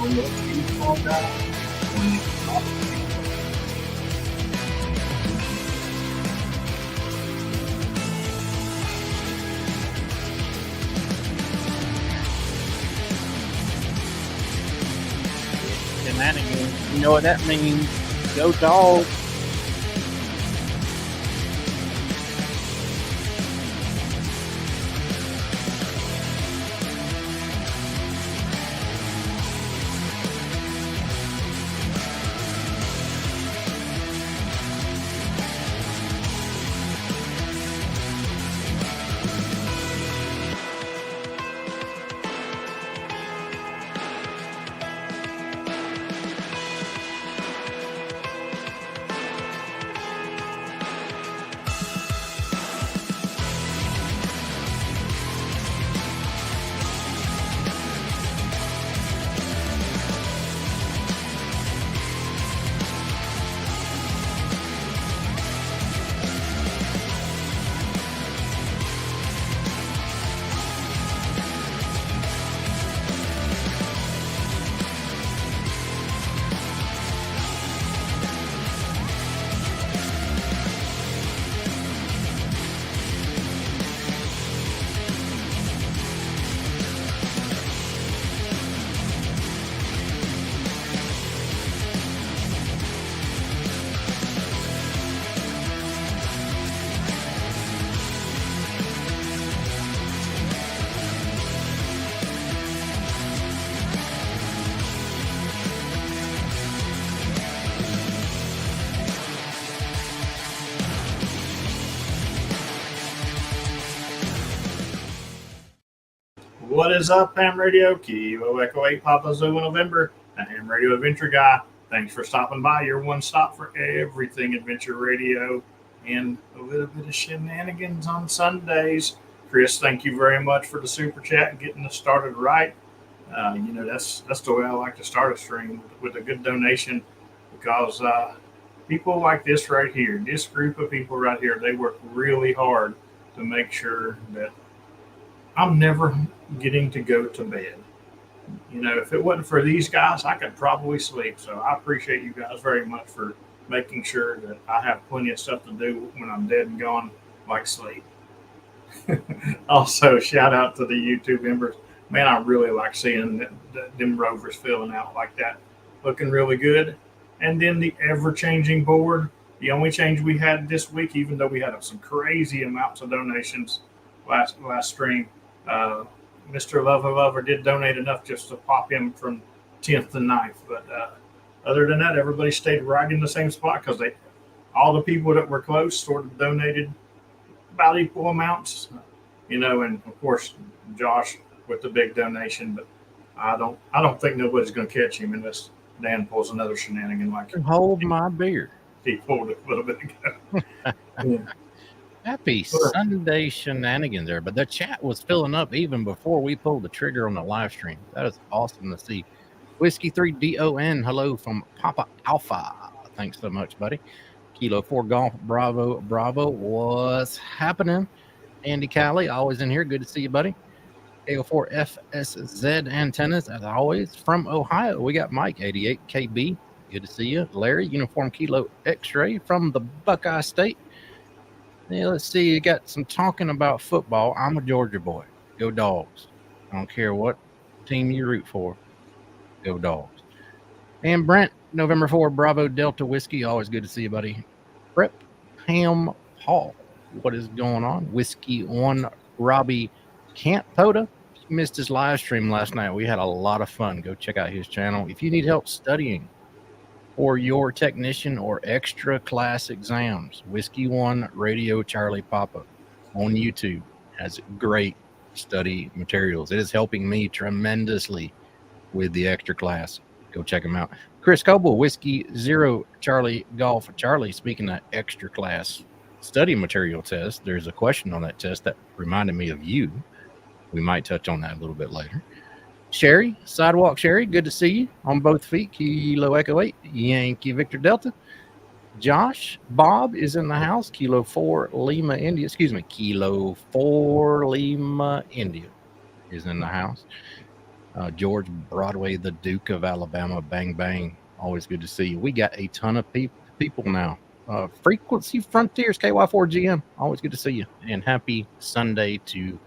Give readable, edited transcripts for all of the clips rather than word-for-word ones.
one little small guy. Shenanigans. You know what that means? Go Dogs. What is up, Ham Radio? Kilo Echo 8 Papa Zulu November, the Ham Radio Adventure Guy. Thanks for stopping by. Your one stop for everything Adventure Radio and a little bit of shenanigans on Sundays. Chris, thank you very much for the super chat and getting us started right. That's the way I like to start a stream, with a good donation, because people like this right here, this group of people right here, they work really hard to make sure that I'm never getting to go to bed. If it wasn't for these guys, I could probably sleep. So I appreciate you guys very much for making sure that I have plenty of stuff to do when I'm dead and gone, like sleep. Also, shout out to the YouTube members. Man, I really like seeing them rovers filling out like that, looking really good. And then the ever-changing board. The only change we had this week, even though we had some crazy amounts of donations last stream, Mr. Lover did donate enough just to pop him from 10th to 9th. But other than that, everybody stayed right in the same spot, because all the people that were close sort of donated about equal amounts. And of course Josh with the big donation. But I don't think nobody's going to catch him unless Dan pulls another shenanigan like Hold my beer. He pulled it a little bit ago. Yeah. Happy Sunday shenanigans there. But the chat was filling up even before we pulled the trigger on the live stream. That is awesome to see. Whiskey 3 DON, hello from Papa Alpha. Thanks so much, buddy. Kilo 4 Golf, bravo. What's happening? Andy Cali, always in here. Good to see you, buddy. AO4 FSZ antennas, as always. From Ohio, we got Mike, 88 KB. Good to see you. Larry, Uniform Kilo X-Ray from the Buckeye State. Yeah, let's see. You got some talking about football. I'm a Georgia boy. Go Dogs. I don't care what team you root for. Go Dogs. And Brent, November 4, Bravo Delta Whiskey. Always good to see you, buddy. Prep Ham Paul. What is going on? Whiskey 1 Robbie Cantpoda. Missed his live stream last night. We had a lot of fun. Go check out his channel. If you need help studying for your technician or extra class exams, Whiskey 1 Radio Charlie Papa on YouTube has great study materials. It is helping me tremendously with the extra class. Go check him out. Chris Coble, Whiskey 0 Charlie Golf Charlie. Speaking of extra class study material test, there's a question on that test that reminded me of you. We might touch on that a little bit later. Sherry, Sidewalk Sherry, good to see you on both feet. Kilo Echo 8, Yankee Victor Delta. Josh, Bob is in the house. Kilo 4 Lima India. Kilo 4 Lima India is in the house. George Broadway, the Duke of Alabama, bang, bang. Always good to see you. We got a ton of people now. Frequency Frontiers, KY4GM. Always good to see you. And happy Sunday to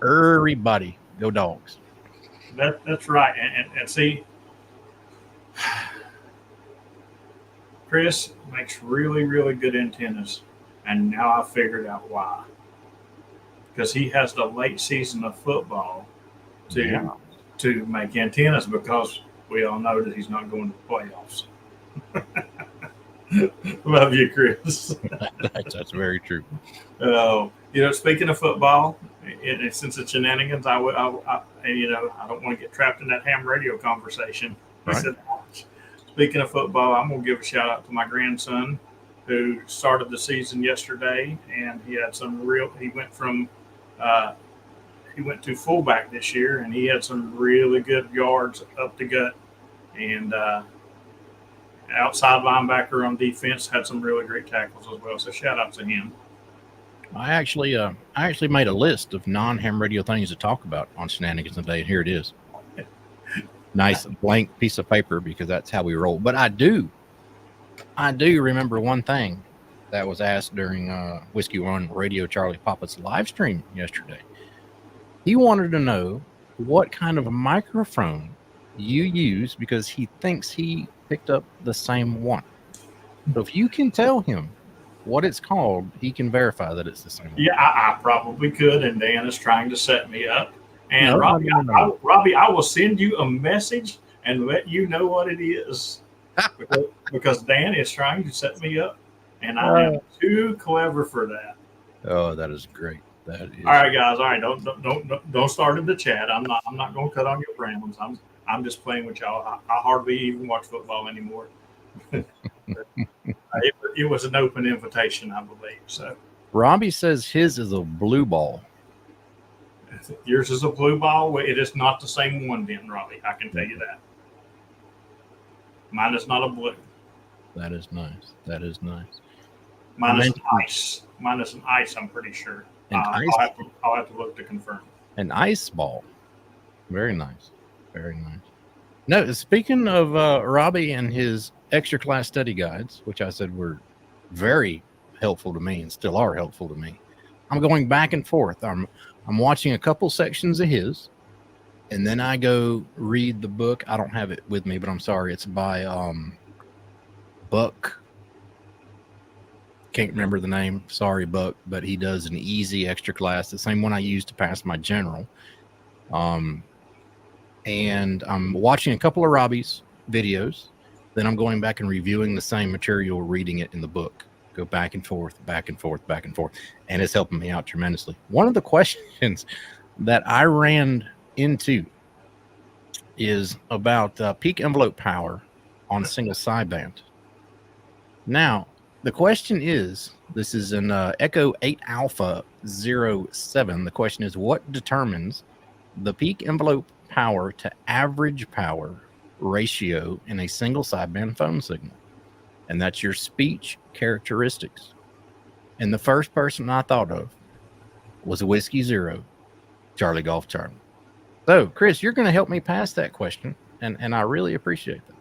everybody. Go Dogs. That's right. And see, Chris makes really, really good antennas. And now I figured out why. Because he has the late season of football to make antennas, because we all know that he's not going to the playoffs. Love you, Chris. That's very true. Speaking of football, since it's Shenanigans, I don't want to get trapped in that ham radio conversation. Right. Speaking of football, I'm going to give a shout out to my grandson who started the season yesterday, and he had he went to fullback this year, and he had some really good yards up the gut, and outside linebacker on defense had some really great tackles as well. So shout out to him. I actually made a list of non-ham radio things to talk about on Shenanigans today, and here it is. Nice blank piece of paper, because that's how we roll. But I do remember one thing that was asked during Whiskey One Radio Charlie Papa's live stream yesterday. He wanted to know what kind of a microphone you use, because he thinks he picked up the same one. So if you can tell him what it's called, he can verify that it's the same one. Yeah, I probably could, and Dan is trying to set me up. And No, Robbie, I will send you a message and let you know what it is, because Dan is trying to set me up, and I am too clever for that. Oh, that is great. That is. All right, guys. All right, don't start in the chat. I'm not going to cut on your Browns. I'm just playing with y'all. I hardly even watch football anymore. It was an open invitation, I believe. So Robbie says his is a blue ball. Yours is a blue ball. It is not the same one, then, Robbie. I can tell you that. Mine is not a blue. That is nice. That is nice. Mine is an ice. Mine is an ice, I'm pretty sure. I'll have to look to confirm. An ice ball. Very nice. Very nice. No, speaking of Robbie and his extra class study guides, which I said were very helpful to me and still are helpful to me, I'm going back and forth. I'm watching a couple sections of his, and then I go read the book. I don't have it with me, but I'm sorry. It's by Buck. Can't remember the name. Sorry, Buck. But he does an easy extra class, the same one I used to pass my general. And I'm watching a couple of Robbie's videos. Then I'm going back and reviewing the same material, reading it in the book. Go back and forth, back and forth, back and forth. And it's helping me out tremendously. One of the questions that I ran into is about peak envelope power on single sideband. Now, the question is, this is an Echo 8 Alpha 07. The question is, what determines the peak envelope power to average power ratio in a single sideband phone signal? And that's your speech characteristics. And the first person I thought of was a Whiskey Zero, Charlie Golf Charlie. So, Chris, you're going to help me pass that question, and I really appreciate that.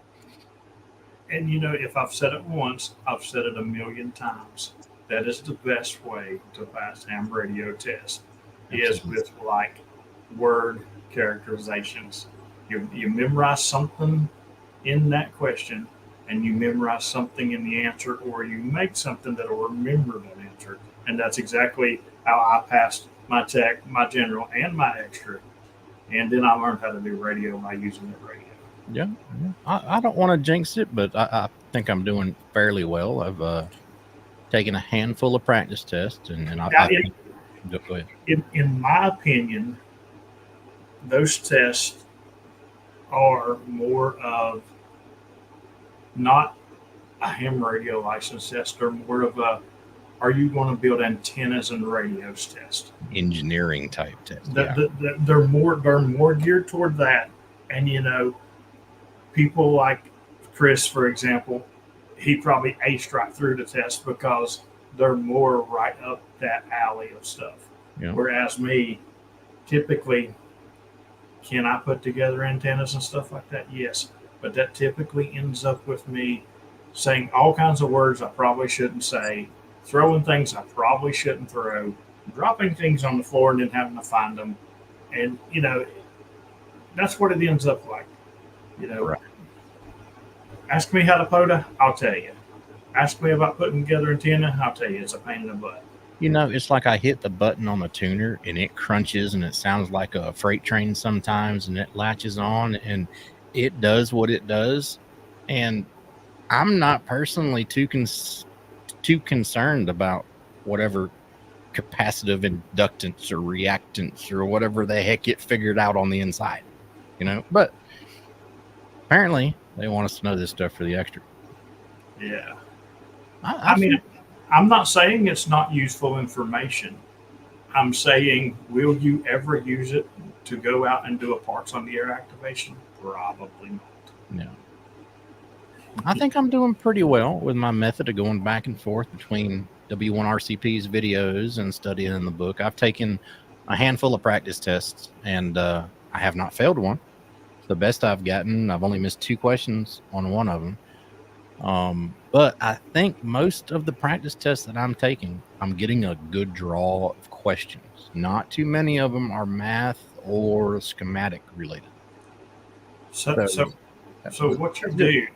And, if I've said it once, I've said it a million times. That is the best way to pass ham radio test, is with, word characterizations. You memorize something in that question, and you memorize something in the answer, or you make something that will remember that answer. And that's exactly how I passed my tech, my general, and my extra. And then I learned how to do radio by using the radio. Yeah. I don't want to jinx it, but I think I'm doing fairly well. I've taken a handful of practice tests, and go ahead. In my opinion, those tests are more of not a ham radio license test. They're more of a, are you going to build antennas and radios test? Engineering type test. They're more geared toward that. And, people like Chris, for example, he probably aced right through the test because they're more right up that alley of stuff. Yeah. Whereas me, typically, Can I put together antennas and stuff like that? Yes. But that typically ends up with me saying all kinds of words I probably shouldn't say, throwing things I probably shouldn't throw, dropping things on the floor and then having to find them. And, that's what it ends up like. Right. Ask me how to POTA, I'll tell you. Ask me about putting together antenna, I'll tell you it's a pain in the butt. It's like I hit the button on the tuner and it crunches and it sounds like a freight train sometimes, and it latches on and it does what it does. And I'm not personally too concerned about whatever capacitive inductance or reactance or whatever the heck it figured out on the inside, But apparently they want us to know this stuff for the extra. Yeah. I mean, I'm not saying it's not useful information. I'm saying, will you ever use it to go out and do a parts on the air activation? Probably not. No. I think I'm doing pretty well with my method of going back and forth between W1RCP's videos and studying in the book. I've taken a handful of practice tests, and I have not failed one. The best I've gotten, I've only missed 2 questions on one of them. But I think most of the practice tests that I'm taking, I'm getting a good draw of questions. Not too many of them are math or schematic related. So what you do,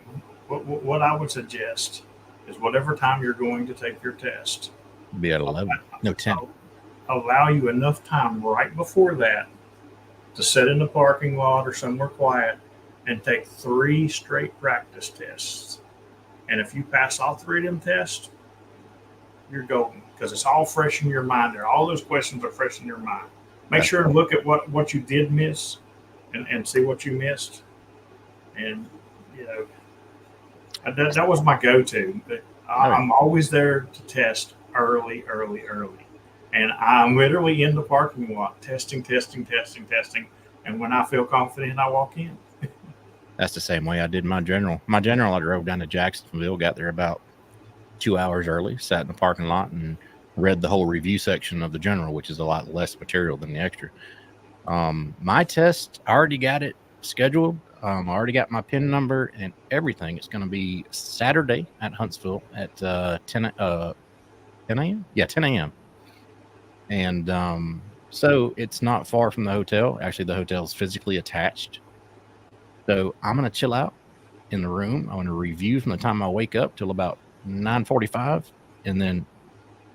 what I would suggest is whatever time you're going to take your test, be at 11, no 10. Allow you enough time right before that to sit in the parking lot or somewhere quiet and take 3 straight practice tests. And if you pass all 3 of them tests, you're golden, because it's all fresh in your mind there. All those questions are fresh in your mind. Make sure and look at what you did miss and see what you missed. And, that was my go-to. I'm always there to test early. And I'm literally in the parking lot testing. And when I feel confident, I walk in. That's the same way I did my general. My general, I drove down to Jacksonville, got there about 2 hours early, sat in the parking lot and read the whole review section of the general, which is a lot less material than the extra. My test, I already got it scheduled. I already got my PIN number and everything. It's going to be Saturday at Huntsville at 10 a.m. Yeah, 10 a.m. And so it's not far from the hotel. Actually, the hotel is physically attached. So I'm going to chill out in the room. I'm going to review from the time I wake up till about 9:45 and then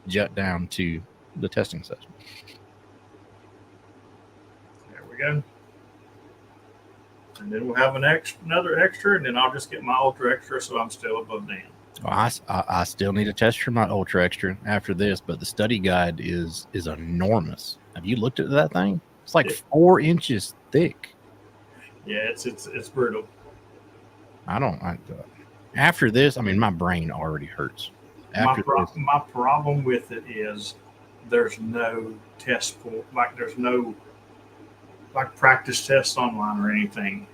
jet down to the testing session. There we go. And then we'll have another extra, and then I'll just get my ultra extra, so I'm still above Dan. Well, I still need a test for my ultra extra after this, but the study guide is enormous. Have you looked at that thing? It's like 4 inches thick. Yeah, it's brutal. After this, I mean, my brain already hurts. My problem with it is there's no test pool, there's no practice tests online or anything,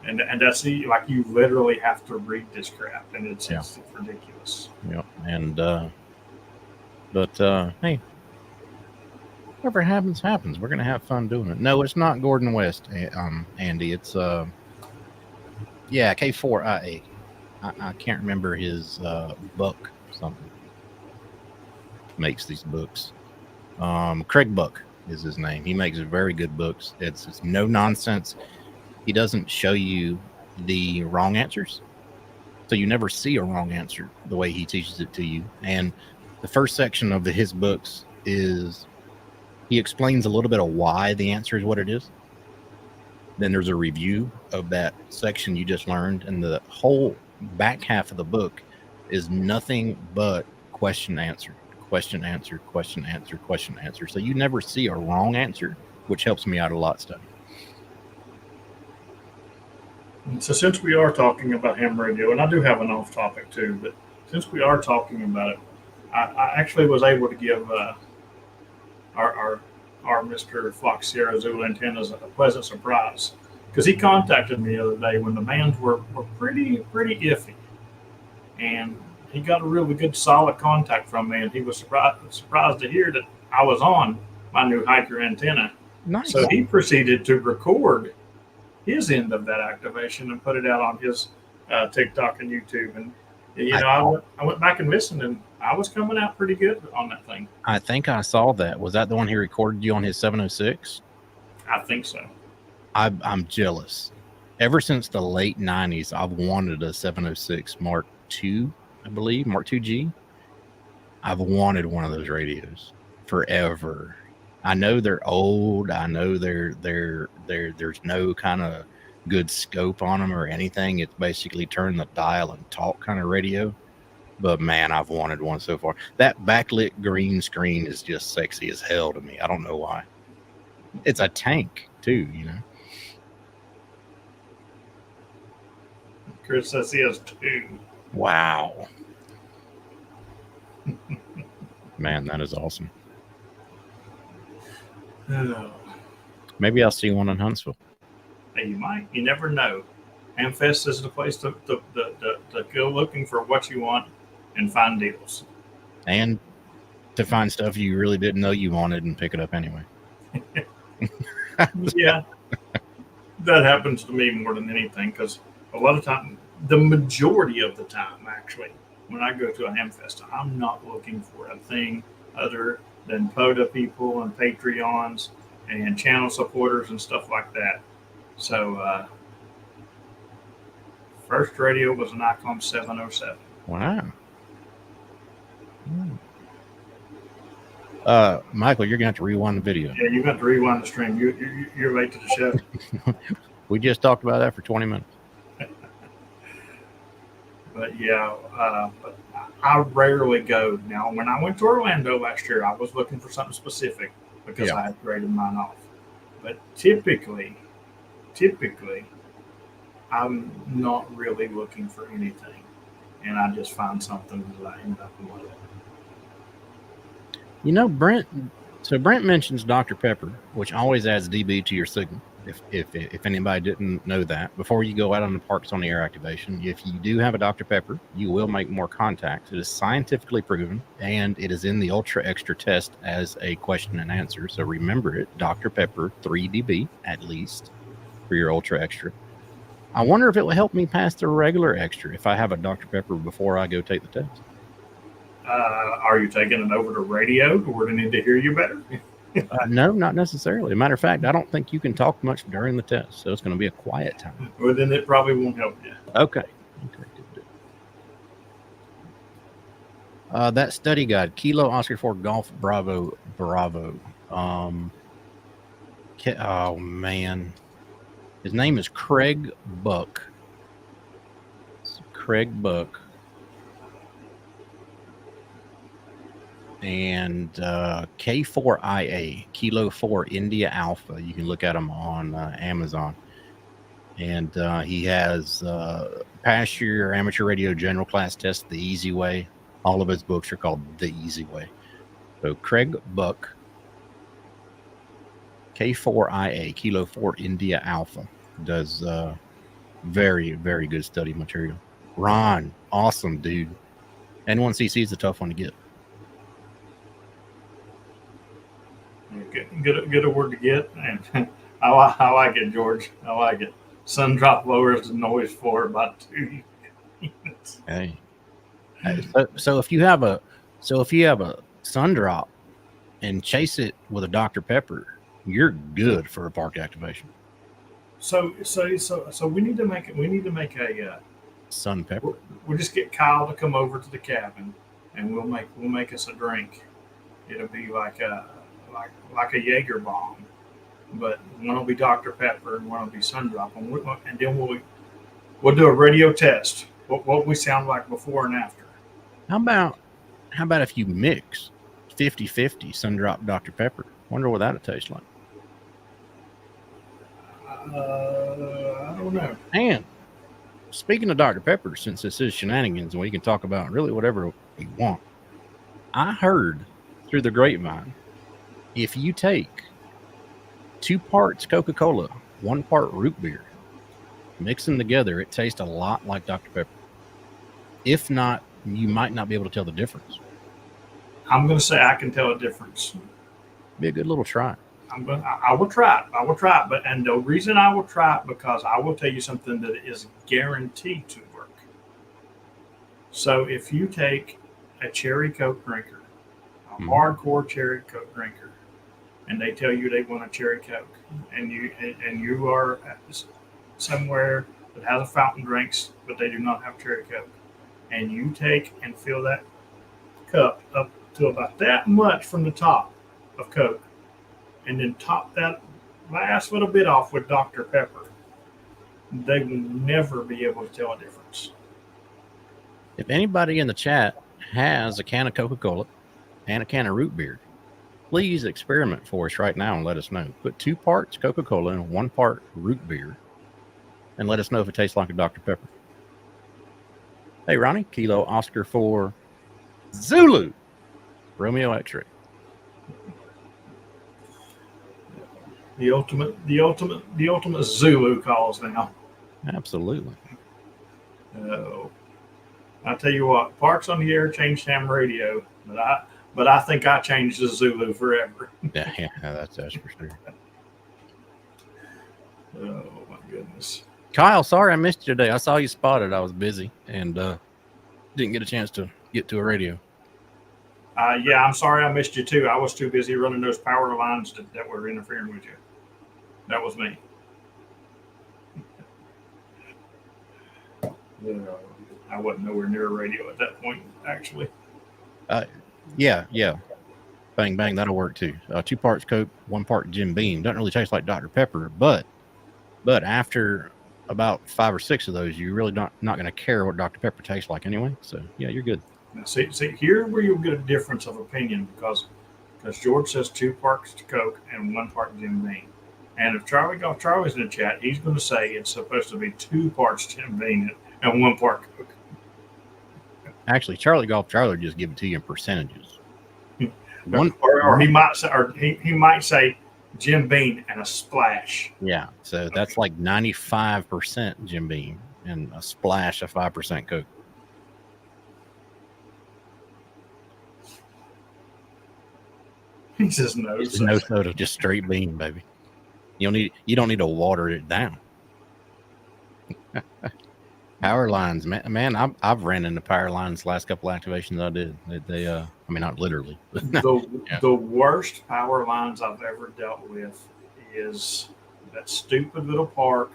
and that's you literally have to read this crap, and it's ridiculous. Yeah, and but hey, whatever happens. We're gonna have fun doing it. No, it's not Gordon West, Andy. It's K4IA. I can't remember his Buck something. Makes these books. Craig Buck is his name. He makes very good books. It's no nonsense. He doesn't show you the wrong answers, so you never see a wrong answer the way he teaches it to you. And the first section of his books is he explains a little bit of why the answer is what it is. Then there's a review of that section you just learned, and the whole back half of the book is nothing but question answer. So you never see a wrong answer, which helps me out a lot studying. So since we are talking about ham radio, and I do have an off topic too, but since we are talking about it, I actually was able to give our Mr. Fox Sierra Zulu Antennas a pleasant surprise, because he contacted me the other day when the bands were pretty iffy, and he got a really good solid contact from me, and he was surprised to hear that I was on my new hiker antenna Nice. So he proceeded to record his end of that activation and put it out on his TikTok and YouTube. And I went back and listened, and I was coming out pretty good on that thing. I think I saw that. Was that the one he recorded you on his 706? I think so. I'm jealous. Ever since the late 90s, I've wanted a 706 Mark II, I believe, Mark II-G. I've wanted one of those radios forever. I know they're old. I know there's no kind of good scope on them or anything. It's basically turn the dial and talk kind of radio. But man, I've wanted one so far. That backlit green screen is just sexy as hell to me. I don't know why. It's a tank too, you know. Chris says he has 2. Wow. Man, that is awesome. Maybe I'll see one in Huntsville. Hey, you might. You never know. Hamfest is the place to go looking for what you want and find deals. And to find stuff you really didn't know you wanted and pick it up anyway. Yeah. That happens to me more than anything, because a lot of time, the majority of the time, actually, when I go to a Hamfest, I'm not looking for a thing other than POTA people and Patreons and channel supporters and stuff like that. So, first radio was an Icom 707. Wow. Michael, you're going to have to rewind the video. Yeah, you got to rewind the stream. You're late to the show. We just talked about that for 20 minutes. But yeah, but I rarely go. Now, when I went to Orlando last year, I was looking for something specific because I had graded mine off. But typically, I'm not really looking for anything, and I just find something that I end up with. You know, Brent mentions Dr. Pepper, which always adds dB to your signal. If anybody didn't know that, before you go out on the Parks on the Air activation, if you do have a Dr. Pepper, you will make more contacts. It is scientifically proven, and it is in the Ultra Extra test as a question and answer. So remember it, Dr. Pepper, 3 dB at least for your Ultra Extra. I wonder if it will help me pass the regular Extra if I have a Dr. Pepper before I go take the test. Are you taking it over to radio where they need to hear you better? No, not necessarily. Matter of fact, I don't think you can talk much during the test, so it's going to be a quiet time. Well, then it probably won't help you. Okay. That study guide, Kilo Oscar 4 Golf Bravo. Oh man, his name is Craig Buck. And K4IA, Kilo 4 India Alpha. You can look at him on Amazon. And he has passed your amateur radio general class test the easy way. All of his books are called The Easy Way. So Craig Buck, K4IA, Kilo 4 India Alpha, does very, very good study material. Ron, awesome dude. N1CC is a tough one to get. Good award to get, and I like it, George. I like it. Sun drop lowers the noise floor about 2 units. Hey, so if you have a sun drop and chase it with a Dr. Pepper, you're good for a park activation. So we need to make a sun pepper. We'll just get Kyle to come over to the cabin, and we'll make us a drink. It'll be like a Jaeger bomb, but one will be Dr. Pepper and one will be Sun Drop, and then we'll do a radio test. What we sound like before and after. How about if you mix 50-50 Sun Drop Dr. Pepper? Wonder what that'll taste like. I don't know. And speaking of Dr. Pepper, since this is Shenanigans and we can talk about really whatever we want, I heard through the grapevine, if you take 2 parts Coca-Cola, 1 part root beer, mix them together, it tastes a lot like Dr. Pepper. If not, you might not be able to tell the difference. I'm going to say I can tell a difference. Be a good little try. I will try it. I will try it. But and the reason I will try it because I will tell you something that is guaranteed to work. So if you take a cherry Coke drinker, a hardcore cherry Coke drinker, and they tell you they want a cherry Coke, and you are somewhere that has a fountain drinks, but they do not have cherry Coke, and you take and fill that cup up to about that much from the top of Coke, and then top that last little bit off with Dr. Pepper, they will never be able to tell a difference. If anybody in the chat has a can of Coca-Cola and a can of root beer, please experiment for us right now and let us know. Put 2 parts Coca-Cola and 1 part root beer and let us know if it tastes like a Dr. Pepper. Hey, Ronnie, Kilo Oscar for Zulu, Romeo X-ray. The ultimate Zulu calls now. Absolutely. Oh, I tell you what, Parks on the Air changed ham radio, but I think I changed the Zulu forever. Yeah, that's for sure. Oh my goodness. Kyle, sorry I missed you today. I saw you spotted. I was busy and didn't get a chance to get to a radio. Yeah, I'm sorry I missed you too. I was too busy running those power lines that were interfering with you. That was me. I wasn't nowhere near a radio at that point, actually. Yeah. Bang, bang, that'll work too. 2 parts Coke, 1 part Jim Beam. Doesn't really taste like Dr. Pepper, but after about 5 or 6 of those, you're really not going to care what Dr. Pepper tastes like anyway. So, yeah, you're good. Now, see, here where you'll get a difference of opinion because George says 2 parts Coke and 1 part Jim Beam. And if Charlie's in the chat, he's going to say it's supposed to be 2 parts Jim Beam and 1 part Coke. Actually, Charlie would just give it to you in percentages. Or he might say Jim Beam and a splash. Yeah, so that's like 95% Jim Beam and a splash of 5% Coke. He says no. No soda, just straight Beam, baby. You don't need to water it down. Power lines, man. I've ran into power lines the last couple activations I did. They I mean, not literally. The worst power lines I've ever dealt with is that stupid little park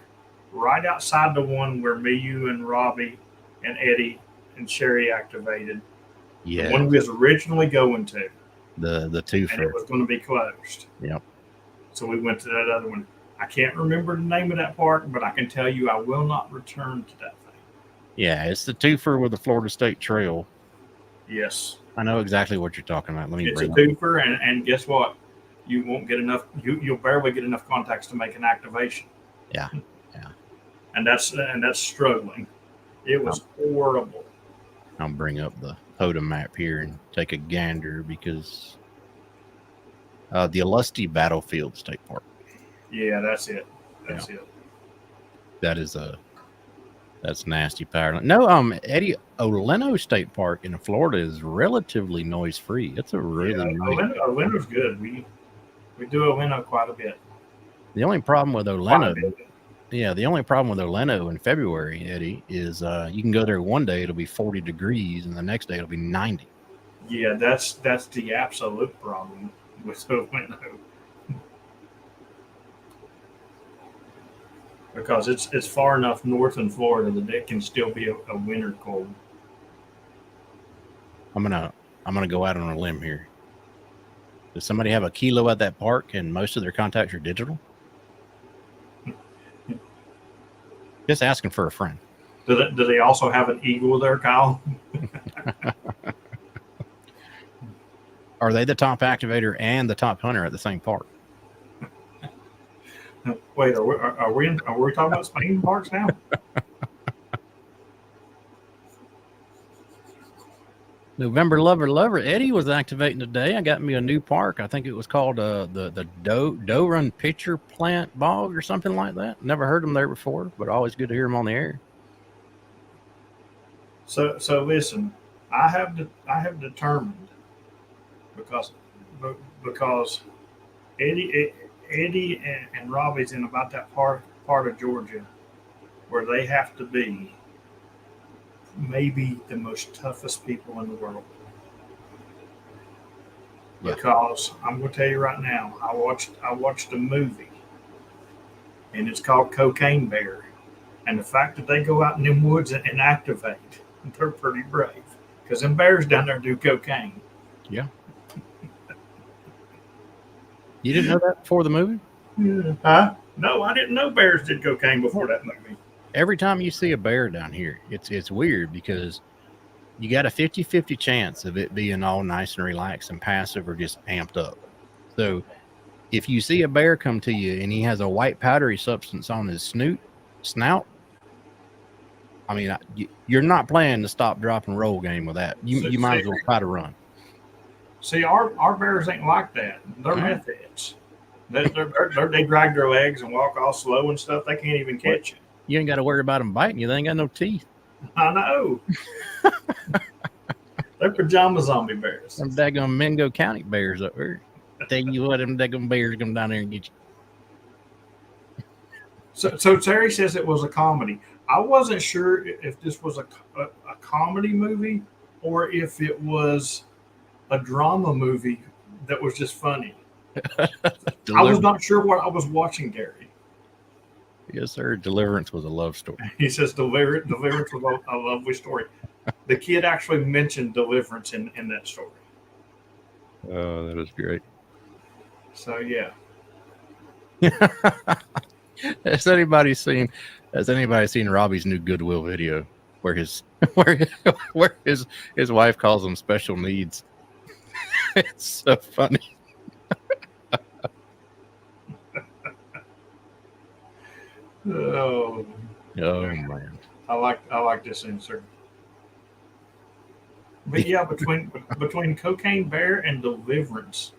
right outside the one where me, you, and Robbie, and Eddie and Sherry activated. Yeah, the one we was originally going to. The two, and it was going to be closed. Yep. So we went to that other one. I can't remember the name of that park, but I can tell you I will not return to that thing. Yeah, it's the twofer with the Florida State Trail. Yes. I know exactly what you're talking about. It's a twofer, and guess what? You won't get enough. You'll barely get enough contacts to make an activation. Yeah. And that's struggling. It was horrible. I'll bring up the POTA map here and take a gander because the Illusty Battlefield State Park. Yeah, that's it. That's it. That's nasty power. No, Eddie, Oleno State Park in Florida is relatively noise free. It's a really nice. Oleno's good. We do Oleno quite a bit. The only problem with Oleno, in February, Eddie, is you can go there one day, it'll be 40 degrees, and the next day it'll be 90. Yeah, that's the absolute problem with Oleno. Because it's far enough north in Florida that it can still be a winter cold. I'm gonna go out on a limb here. Does somebody have a kilo at that park and most of their contacts are digital? Just asking for a friend. Do they also have an eagle there, Kyle? Are they the top activator and the top hunter at the same park? Wait, are we talking about Spain parks now? November Lover Eddie was activating today. I got me a new park. I think it was called the Doe Run Pitcher Plant Bog or something like that. Never heard them there before, but always good to hear them on the air. So listen, I have determined because Eddie and Robbie's in about that part of Georgia where they have to be maybe the most toughest people in the world. Yeah. Because I'm going to tell you right now, I watched a movie, and it's called Cocaine Bear, and the fact that they go out in them woods and activate, they're pretty brave. Because them bears down there do cocaine. Yeah. You didn't know that before the movie? Yeah. Huh? No, I didn't know bears did cocaine before that movie. Every time you see a bear down here, it's weird because you got a 50-50 chance of it being all nice and relaxed and passive or just amped up. So if you see a bear come to you and he has a white powdery substance on his snout, I mean, you're not playing the stop, drop, and roll game with that. You might as well try to run. See, our bears ain't like that. They're meth heads. They drag their legs and walk all slow and stuff. They can't even catch you. You ain't got to worry about them biting you. They ain't got no teeth. I know. They're pajama zombie bears. Them daggone Mingo County bears up there. I tell you what, them daggone bears come down there and get you. So Terry says it was a comedy. I wasn't sure if this was a comedy movie or if it was a drama movie that was just funny. I was not sure what I was watching, Gary. Yes, sir. Deliverance was a love story. He says Deliverance was a lovely story. The kid actually mentioned Deliverance in that story. Oh, that is great. So, yeah. Has anybody seen Robbie's new Goodwill video where his wife calls him special needs? It's so funny. Oh man. I like this insert. But yeah, between Cocaine Bear and Deliverance,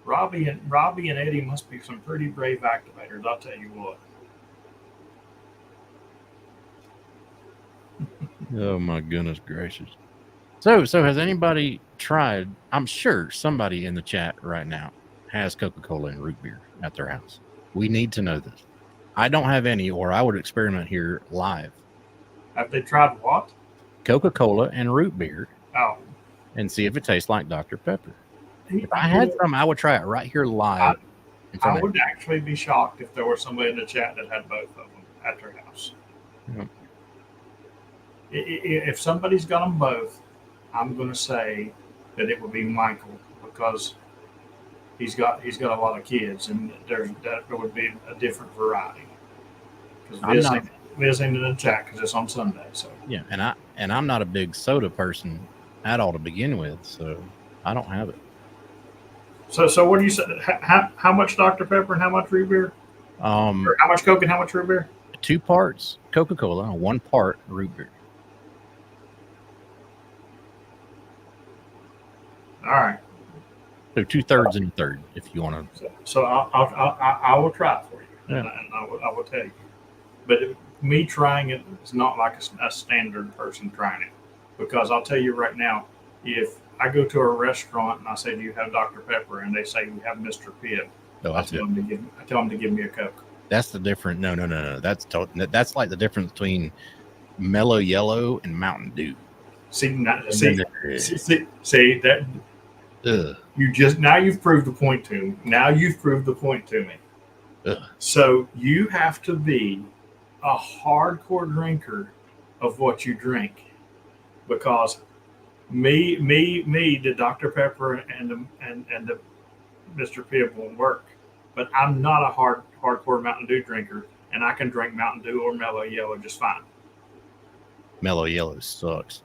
Robbie and Eddie must be some pretty brave activators, I'll tell you what. Oh my goodness gracious. So has anybody tried? I'm sure somebody in the chat right now has Coca-Cola and root beer at their house. We need to know this. I don't have any, or I would experiment here live. Have they tried what? Coca-Cola and root beer. Oh. And see if it tastes like Dr. Pepper. If I had some, I would try it right here live. I would actually be shocked if there was somebody in the chat that had both of them at their house. Yep. If somebody's got them both, I'm going to say that it would be Michael because he's got a lot of kids, and there would be a different variety. Because Viz ain't in the chat because it's on Sunday. So yeah, and I'm not a big soda person at all to begin with, so I don't have it. So what do you say? How much Dr. Pepper and how much root beer? Or how much Coke and how much root beer? 2 parts Coca-Cola and 1 part root beer. All right. So 2/3 and a third, if you want to. So I will try it for you, yeah. and I will tell you. But me trying it is not like a standard person trying it, because I'll tell you right now, if I go to a restaurant and I say, "Do you have Dr. Pepper?" and they say, "We have Mr. Pibb," I tell them to give me a Coke. That's the difference. No. That's like the difference between Mellow Yellow and Mountain Dew. See that. Ugh. You've proved the point to me. Now you've proved the point to me. Ugh. So you have to be a hardcore drinker of what you drink, because me, the Dr. Pepper and the Mr. Pibb won't work. But I'm not a hardcore Mountain Dew drinker, and I can drink Mountain Dew or Mellow Yellow just fine. Mellow Yellow sucks.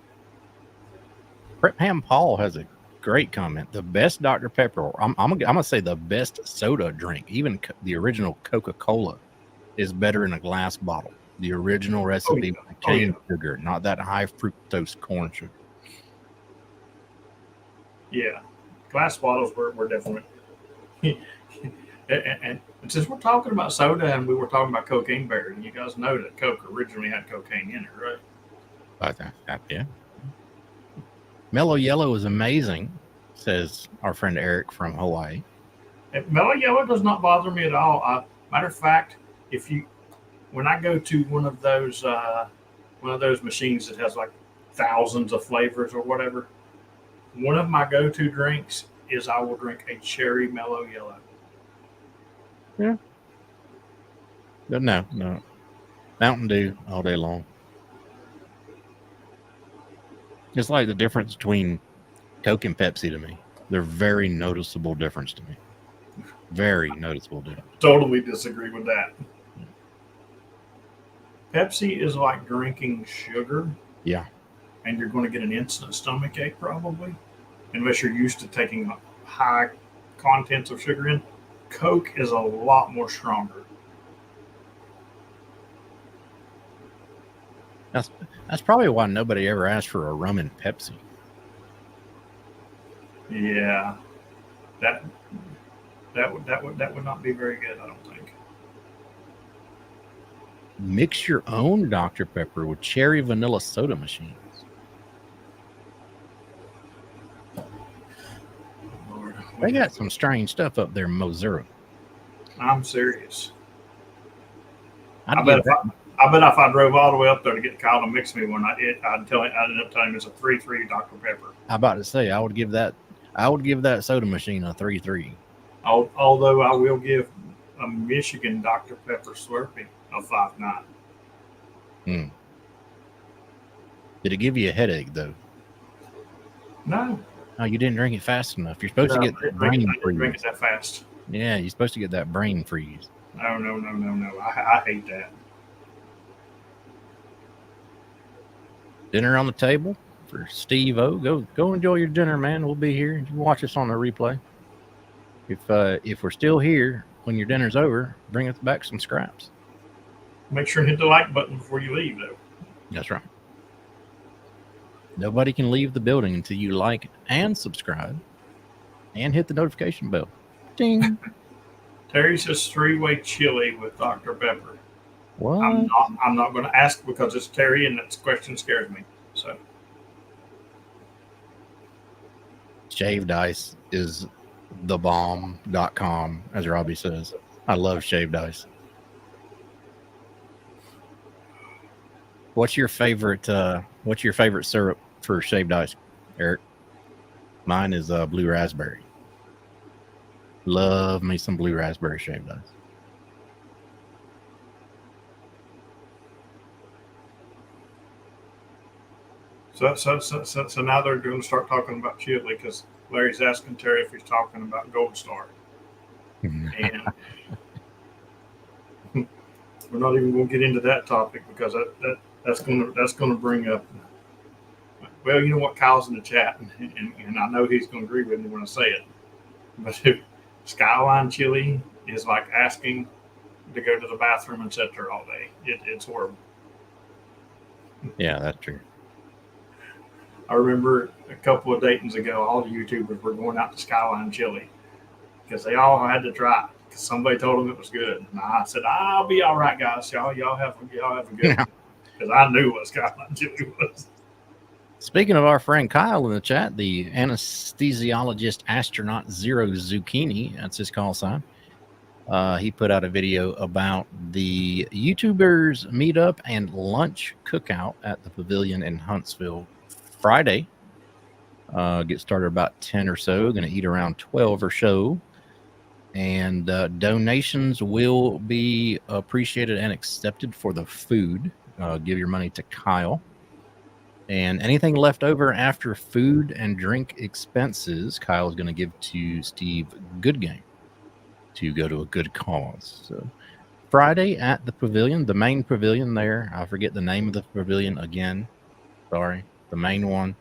Prep Ham Paul has a great comment. The best Dr. Pepper, I'm gonna say the best soda drink, even the original Coca-Cola, is better in a glass bottle. The original recipe with cane sugar, not that high fructose corn sugar. Yeah, glass bottles were definitely. and since we're talking about soda and we were talking about Cocaine Bear, and you guys know that Coke originally had cocaine in it, right? Yeah. Mellow Yellow is amazing, says our friend Eric from Hawaii. Mellow yellow does not bother me at all. Matter of fact, when I go to one of those machines that has like thousands of flavors or whatever, one of my go-to drinks is I will drink a cherry mellow yellow. Yeah. No. Mountain Dew all day long. It's like the difference between Coke and Pepsi to me. They're very noticeable difference to me. Very noticeable difference. Totally disagree with that. Pepsi is like drinking sugar. Yeah. And you're going to get an instant stomach ache probably, unless you're used to taking high contents of sugar in. Coke is a lot more stronger. That's probably why nobody ever asked for a rum and Pepsi. Yeah, that would not be very good, I don't think. Mix your own Dr. Pepper with cherry vanilla soda machines. Lord, they got some strange stuff up there in Missouri. I'm serious. I bet if I drove all the way up there to get Kyle to mix me one, I'd ended up telling him it's a 3.3 Dr. Pepper. I'm about to say I would give that soda machine a 3.3. Although I will give a Michigan Dr. Pepper Slurpee a 5.9. Did it give you a headache though? No. Oh, you didn't drink it fast enough. You're supposed to get brain freeze. I didn't drink it that fast. Yeah, you're supposed to get that brain freeze. No. I hate that. Dinner on the table for Steve O. Go enjoy your dinner, man. We'll be here. You can watch us on the replay. If we're still here when your dinner's over, bring us back some scraps. Make sure and hit the like button before you leave, though. That's right. Nobody can leave the building until you like and subscribe and hit the notification bell. Ding. Terry says 3-way chili with Dr. Pepper. What? I'm not going to ask because it's Terry and that question scares me. So, Shaved ice is thebomb.com, as Robbie says. I love shaved ice. What's your favorite syrup for shaved ice, Eric? Mine is blue raspberry. Love me some blue raspberry shaved ice. So now they're going to start talking about chili because Larry's asking Terry if he's talking about Gold Star. And we're not even going to get into that topic because that's going to bring up. Well, you know what? Kyle's in the chat, and I know he's going to agree with me when I say it. But if Skyline chili is like asking to go to the bathroom and sit there all day. It's horrible. Yeah, that's true. I remember a couple of Daytons ago, all the YouTubers were going out to Skyline Chili because they all had to try it because somebody told them it was good. And I said, "I'll be all right, guys. Y'all have a good one," because I knew what Skyline Chili was. Speaking of our friend Kyle in the chat, the anesthesiologist astronaut Zero Zucchini, that's his call sign. He put out a video about the YouTubers meetup and lunch cookout at the Pavilion in Huntsville Friday. Get started about 10 or so. Going to eat around 12 or so. And donations will be appreciated and accepted for the food. Give your money to Kyle. And anything left over after food and drink expenses, Kyle is going to give to Steve Goodgame to go to a good cause. So Friday at the Pavilion, the main pavilion there. I forget the name of the pavilion again. Sorry. The main one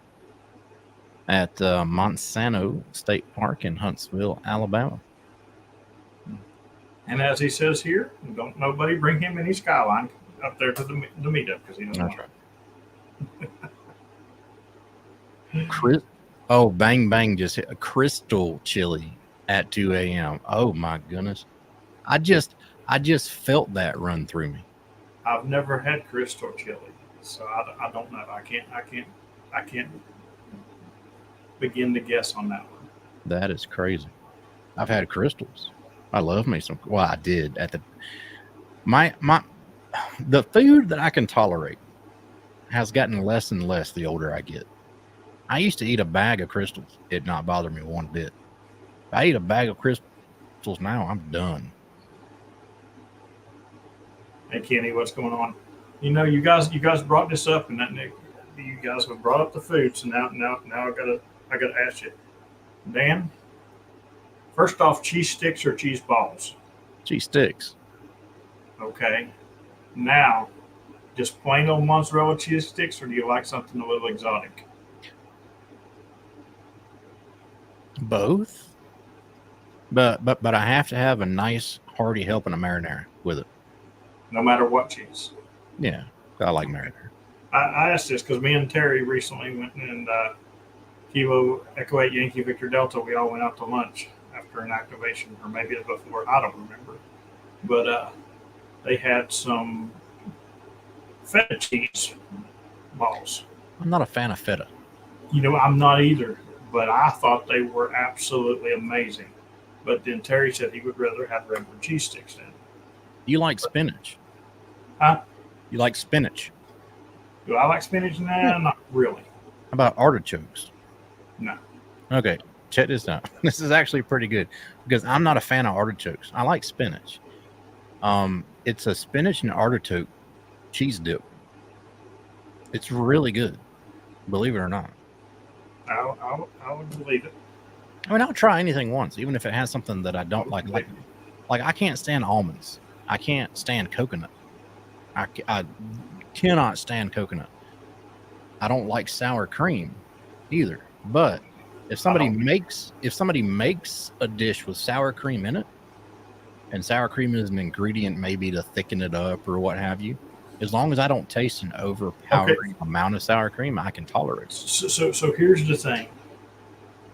at Monsanto State Park in Huntsville, Alabama. And as he says here, don't nobody bring him any Skyline up there to the meetup because he doesn't want right. Oh, bang, bang, just hit a Crystal Chili at 2 a.m. Oh, my goodness. I just felt that run through me. I've never had Crystal Chili, so I don't know. I can't begin to guess on that one. That is crazy. I've had crystals. I love me some. Well, I did at the the food that I can tolerate has gotten less and less the older I get. I used to eat a bag of crystals. It not bother me one bit. If I eat a bag of crystals now, I'm done. Hey Kenny, what's going on? You guys brought this up, and that you guys have brought up the food. So now I gotta ask you, Dan. First off, cheese sticks or cheese balls? Cheese sticks. Okay. Now, just plain old mozzarella cheese sticks, or do you like something a little exotic? Both. But I have to have a nice hearty helping of marinara with it. No matter what cheese. Yeah, I like marinara. I asked this because me and Terry recently went and Kilo Echo 8 Yankee Victor Delta. We all went out to lunch after an activation, or maybe it was before. I don't remember. But they had some feta cheese balls. I'm not a fan of feta. I'm not either, but I thought they were absolutely amazing. But then Terry said he would rather have regular cheese sticks in. You like spinach? Huh? You like spinach? Do I like spinach? Nah, yeah. Not really. How about artichokes? No. Okay, check this out. This is actually pretty good because I'm not a fan of artichokes. I like spinach. It's a spinach and artichoke cheese dip. It's really good, believe it or not. I would believe it. I mean, I'll try anything once, even if it has something that I don't like. Like I can't stand almonds. I can't stand coconut. I cannot stand coconut. I don't like sour cream either. But if somebody makes a dish with sour cream in it, and sour cream is an ingredient maybe to thicken it up or what have you, as long as I don't taste an overpowering amount of sour cream, I can tolerate it. So here's the thing.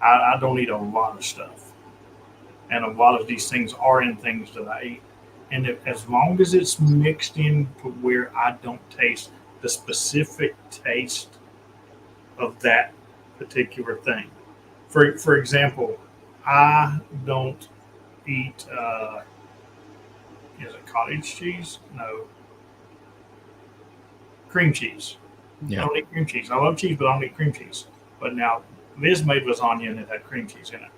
I don't eat a lot of stuff. And a lot of these things are in things that I eat. And as long as it's mixed in to where I don't taste the specific taste of that particular thing. For example, I don't eat, is it cottage cheese? No. Cream cheese. Yeah. I don't eat cream cheese. I love cheese, but I don't eat cream cheese. But now, Liz made lasagna and it had cream cheese in it.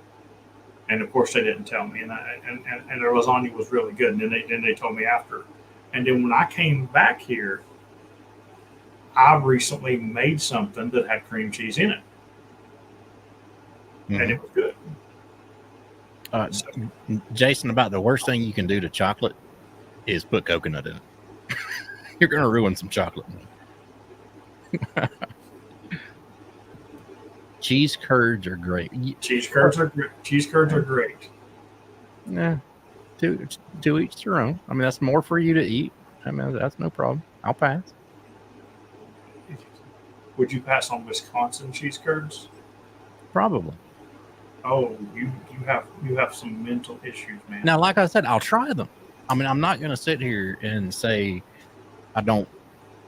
And of course, they didn't tell me, and their lasagna was really good. And then they told me after. And then when I came back here, I recently made something that had cream cheese in it, and it was good. Jason, about the worst thing you can do to chocolate is put coconut in it. You're going to ruin some chocolate. Cheese curds are great. Cheese curds are great. Yeah, to each their own. I mean, that's more for you to eat. I mean, that's no problem. I'll pass. Would you pass on Wisconsin cheese curds? Probably. Oh, you have some mental issues, man. Now, like I said, I'll try them. I mean, I'm not going to sit here and say I don't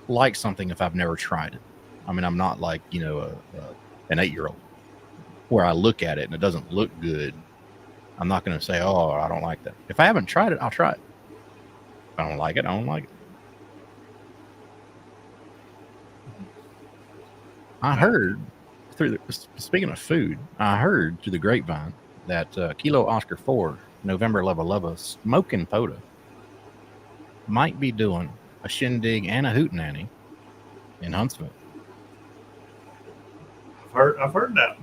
like something if I've never tried it. I mean, I'm not like, an 8-year-old where I look at it and it doesn't look good. I'm not going to say, oh, I don't like that. If I haven't tried it, I'll try it. If I don't like it, I don't like it. I heard speaking of food, I heard through the grapevine that Kilo Oscar 4, November Leva Smoking Poda might be doing a shindig and a hootenanny in Huntsville. I've heard that.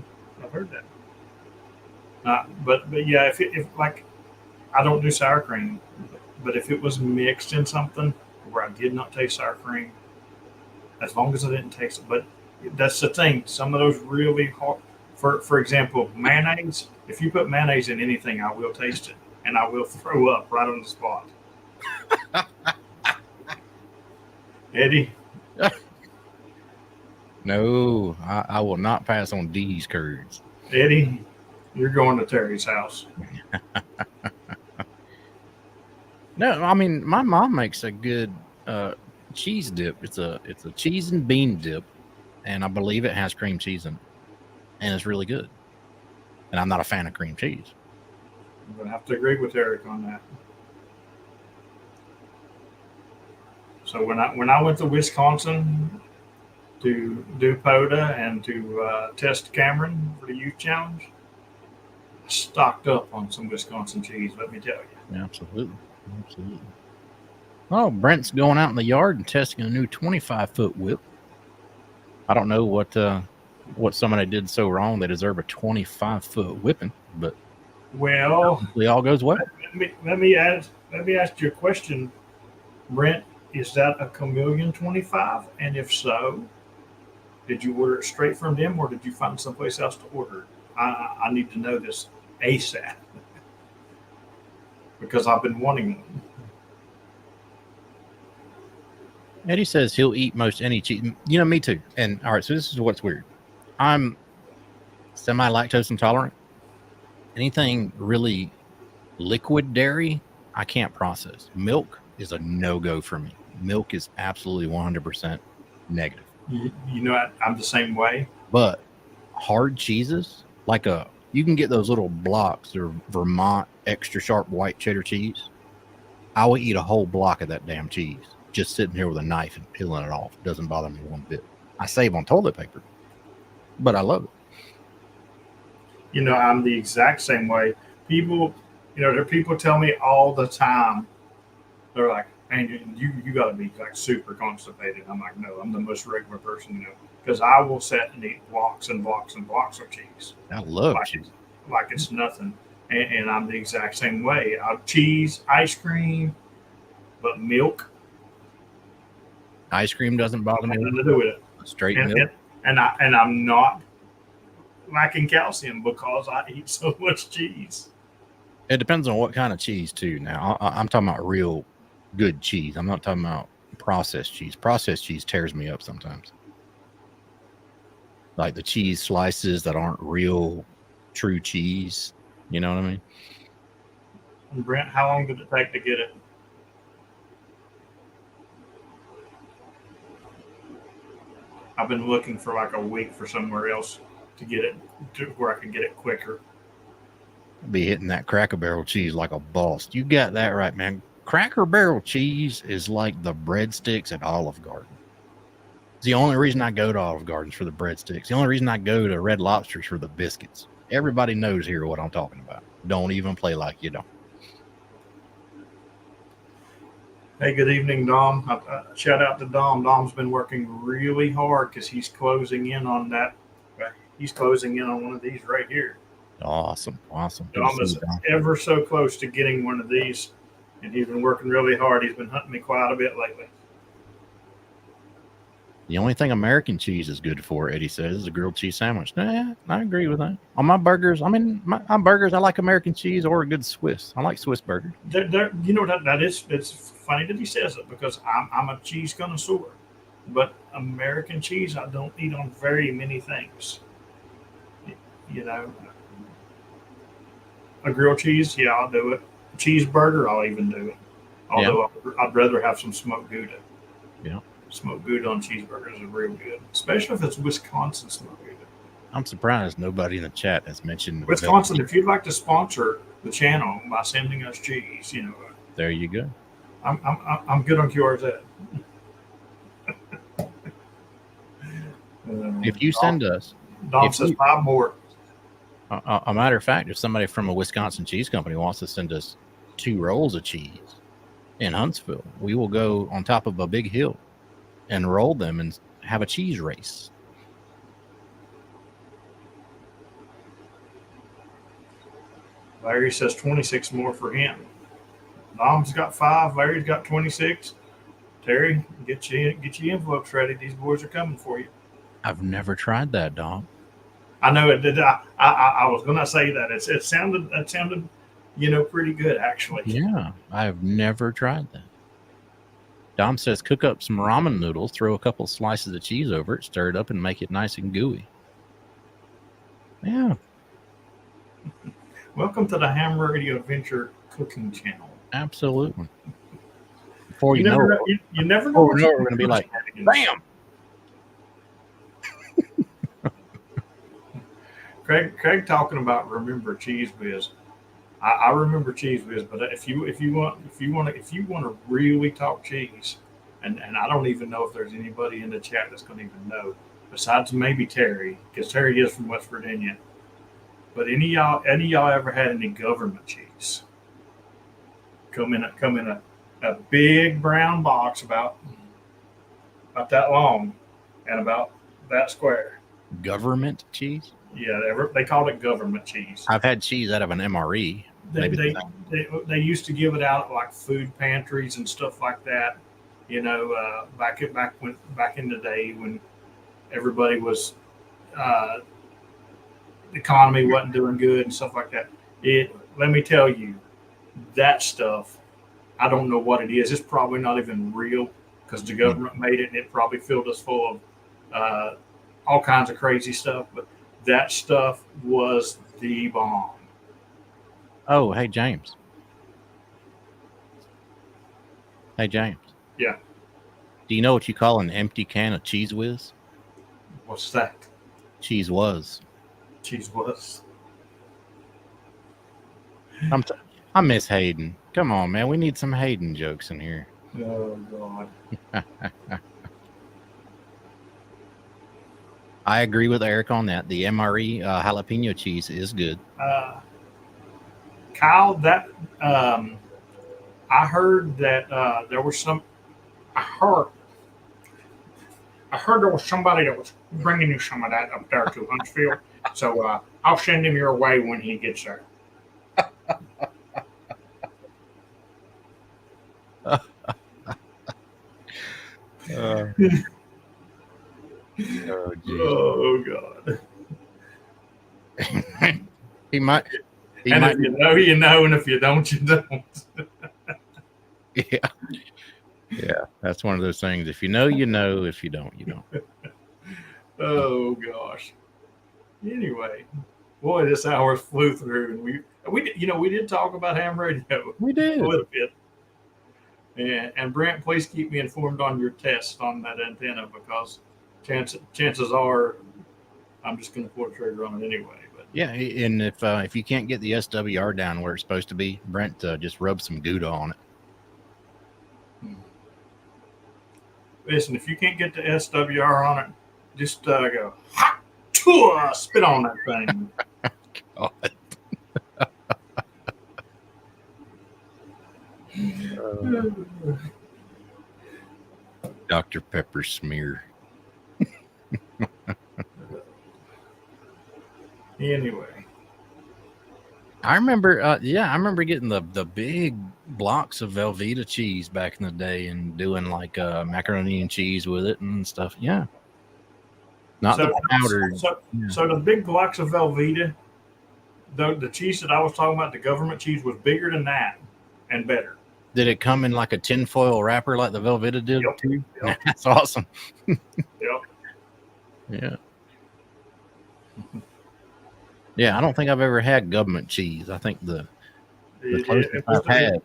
But yeah, if like I don't do sour cream, but if it was mixed in something where I did not taste sour cream, as long as I didn't taste it, but that's the thing. Some of those really hard. For example, mayonnaise. If you put mayonnaise in anything, I will taste it and I will throw up right on the spot. Eddie. No, I will not pass on these curds. Eddie, you're going to Terry's house. No, I mean my mom makes a good cheese dip. It's a cheese and bean dip, and I believe it has cream cheese in it, and it's really good. And I'm not a fan of cream cheese. I'm going to have to agree with Eric on that. So when I went to Wisconsin to do POTA and to test Cameron for the youth challenge, I stocked up on some Wisconsin cheese. Let me tell you. Absolutely. Oh, Brent's going out in the yard and testing a new 25-foot whip. I don't know what somebody did so wrong they deserve a 25-foot whipping, but well, hopefully all goes well. Let me ask you a question, Brent. Is that a Chameleon 25? And if so, did you order it straight from them, or did you find someplace else to order it? I need to know this ASAP because I've been wanting one. Eddie says he'll eat most any cheese. You know, me too. And all right, so this is what's weird. I'm semi-lactose intolerant. Anything really liquid dairy, I can't process. Milk is a no-go for me. Milk is absolutely 100% negative. You know, I'm the same way. But hard cheeses, you can get those little blocks or Vermont extra sharp white cheddar cheese. I will eat a whole block of that damn cheese just sitting here with a knife and peeling it off. It doesn't bother me one bit. I save on toilet paper, but I love it. You know, I'm the exact same way. People, there are people tell me all the time, they're like, man, you got to be like super constipated. I'm like, no, I'm the most regular person, because I will sit and eat blocks and blocks and blocks of cheese. I love cheese. Like it's nothing. And I'm the exact same way. Cheese, ice cream, but milk. Ice cream doesn't bother me. Nothing to do with it. Straight milk. And I'm not lacking calcium because I eat so much cheese. It depends on what kind of cheese too. Now I'm talking about real good cheese. I'm not talking about processed cheese. Processed cheese tears me up sometimes. Like the cheese slices that aren't real true cheese. You know what I mean? And Brent, how long did it take to get it? I've been looking for like a week for somewhere else to get it to where I can get it quicker. Be hitting that Cracker Barrel cheese like a boss. You got that right, man. Cracker Barrel cheese is like the breadsticks at Olive Garden. It's the only reason I go to Olive Garden's for the breadsticks. The only reason I go to Red Lobster's for the biscuits. Everybody knows here what I'm talking about. Don't even play like you don't. Hey, good evening, Dom. Shout out to Dom. Dom's been working really hard because he's closing in on that. He's closing in on one of these right here. Awesome. Dom is ever so close to getting one of these, and he's been working really hard. He's been hunting me quite a bit lately. The only thing American cheese is good for, Eddie says, is a grilled cheese sandwich. Yeah, I agree with that. On my burgers, my burgers, I like American cheese or a good Swiss. I like Swiss burgers. It's funny that he says it because I'm a cheese connoisseur, but American cheese I don't eat on very many things. A grilled cheese, yeah, I'll do it. A cheeseburger, I'll even do it. Although I'd rather have some smoked Gouda. Yeah. Smoked Gouda on cheeseburgers is real good, especially if it's Wisconsin smoked Gouda. I'm surprised nobody in the chat has mentioned Wisconsin. If you'd like to sponsor the channel by sending us cheese, there you go. I'm good on QRZ. If you send us, Dom says 5 more. A matter of fact, if somebody from a Wisconsin cheese company wants to send us 2 rolls of cheese in Huntsville, we will go on top of a big hill and roll them and have a cheese race. Larry says 26 more for him. Dom's got 5. Larry's got 26. Terry, get your envelopes ready. These boys are coming for you. I've never tried that, Dom. I know it did. I was going to say that. It sounded pretty good actually. Yeah, I've never tried that. Dom says cook up some ramen noodles, throw a couple slices of cheese over it, stir it up, and make it nice and gooey. Yeah. Welcome to the Ham Radio Adventure Cooking Channel. Absolutely. Before you never know what we're going to be like. Bam! Craig talking about Remember Cheese Whiz. I remember Cheese Whiz, but if you want to really talk cheese, and I don't even know if there's anybody in the chat that's going to even know, besides maybe Terry, because Terry is from West Virginia. But any y'all ever had any government cheese? Come in a big brown box about that long and about that square. Government cheese? Yeah, they called it government cheese. I've had cheese out of an MRE. They used to give it out at like food pantries and stuff like that. You know, back in the day when everybody was the economy wasn't doing good and stuff like that. Let me tell you, that stuff, I don't know what it is. It's probably not even real because the government made it and it probably filled us full of all kinds of crazy stuff. But that stuff was the bomb. Oh, hey, James. Hey, James. Yeah. Do you know what you call an empty can of Cheese Whiz? What's that? Cheese Whiz. Cheese Whiz. I miss Hayden. Come on, man. We need some Hayden jokes in here. Oh, God. I agree with Eric on that. The MRE jalapeno cheese is good. Kyle, that I heard that there was some. I heard there was somebody that was bringing you some of that up there to Huntsville. So I'll send him your way when he gets there. Oh God. He might. If you know, you know, and if you don't, you don't. Yeah, that's one of those things. If you know, you know. If you don't, you don't. Oh gosh. Anyway, boy, this hour flew through, and we did talk about ham radio. We did a little bit. And Brent, please keep me informed on your test on that antenna because chances are I'm just going to pull the trigger on it anyway. But yeah, and if you can't get the SWR down where it's supposed to be, Brent just rub some Gouda on it. Listen, if you can't get the SWR on it, just go spit on that thing. God. Dr. Pepper smear. Anyway, I remember getting the big blocks of Velveeta cheese back in the day and doing like macaroni and cheese with it and stuff. Yeah, not the powdered. So the big blocks of Velveeta, the cheese that I was talking about, the government cheese, was bigger than that and better. Did it come in like a tinfoil wrapper like the Velveeta did too? Yep. That's awesome. Yep. Yeah. Yeah, I don't think I've ever had government cheese. I think the closest I've had